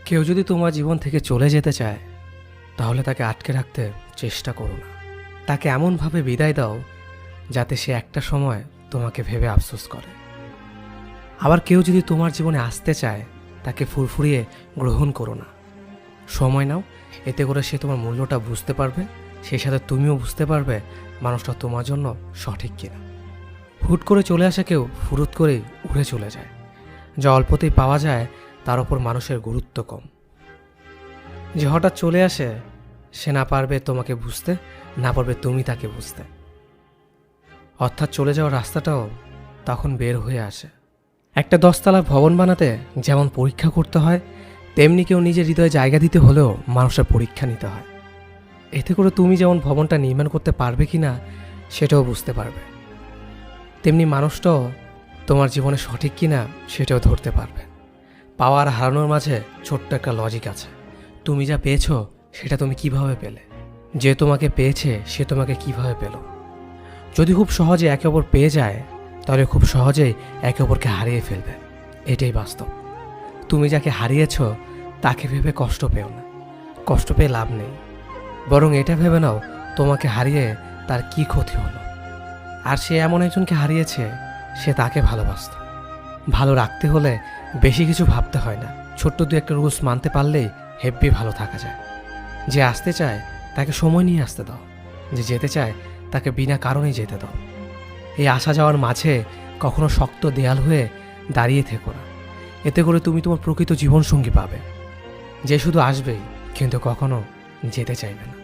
কেউ যদি তোমার জীবন থেকে চলে যেতে চায় তাহলে তাকে আটকে রাখতে চেষ্টা করো না। তাকে এমনভাবে বিদায় দাও যাতে সে একটা সময় তোমাকে ভেবে আফসোস করে। আবার কেউ যদি তোমার জীবনে আসতে চায় তাকে ফুরফুরিয়ে গ্রহণ করো না। সময় নাও, এতে করে সে তোমার মূল্যটা বুঝতে পারবে, সেই সাথে তুমিও বুঝতে পারবে মানুষটা তোমার জন্য সঠিক কিনা। হুট করে চলে আসা কেউ ফুরুত করেই উড়ে চলে যায়। যা অল্পতেই পাওয়া যায় তার ওপর মানুষের গুরুত্ব কম। যে হঠাৎ চলে আসে সে না পারবে তোমাকে বুঝতে, না পারবে তুমি তাকে বুঝতে। অর্থাৎ চলে যাওয়ার রাস্তাটাও তখন বের হয়ে আসে। একটা 10 তলার ভবন বানাতে যেমন পরীক্ষা করতে হয়, তেমনি কেউ নিজের হৃদয়ে জায়গা দিতে হলেও মানুষের পরীক্ষা নিতে হয়। এতে করে তুমি যেমন ভবনটা নির্মাণ করতে পারবে কিনা সেটাও বুঝতে পারবে, তেমনি মানুষটাও তোমার জীবনে সঠিক কিনা সেটাও ধরতে পারবে। পাওয়ার হারানোর মাঝে ছোট্ট একটা লজিক আছে। তুমি যা পেয়েছো সেটা তুমি কিভাবে পেলে, যে তোমাকে পেয়েছে সে তোমাকে কিভাবে পেল। যদি খুব সহজে একে অপর পেয়ে যায় তাহলে খুব সহজেই একে অপরকে হারিয়ে ফেলবে। এটাই বাস্তব। তুমি যাকে হারিয়েছ তাকে ভেবে কষ্ট পেও না, কষ্ট পেয়ে লাভ নেই। বরং এটা ভেবে নাও তোমাকে হারিয়ে তার কি ক্ষতি হলো। আর সে এমন একজনকে হারিয়েছে, সে তাকে ভালোবাসত। ভালো রাখতে হলে বেশি কিছু ভাবতে হয় না, ছোট্ট দু একটা রুলস মানতে পারলেই হেব্বি ভালো থাকা যায়। যে আসতে চায় তাকে সময় নিয়ে আসতে দাও, যে যেতে চায় তাকে বিনা কারণেই যেতে দাও। এই আসা যাওয়ার মাঝে কখনো শক্ত দেয়াল হয়ে দাঁড়িয়ে থেকো না। এতে করে তুমি তোমার প্রকৃত জীবনসঙ্গী পাবে, যে শুধু আসবেই কিন্তু কখনো যেতে চাইবে না।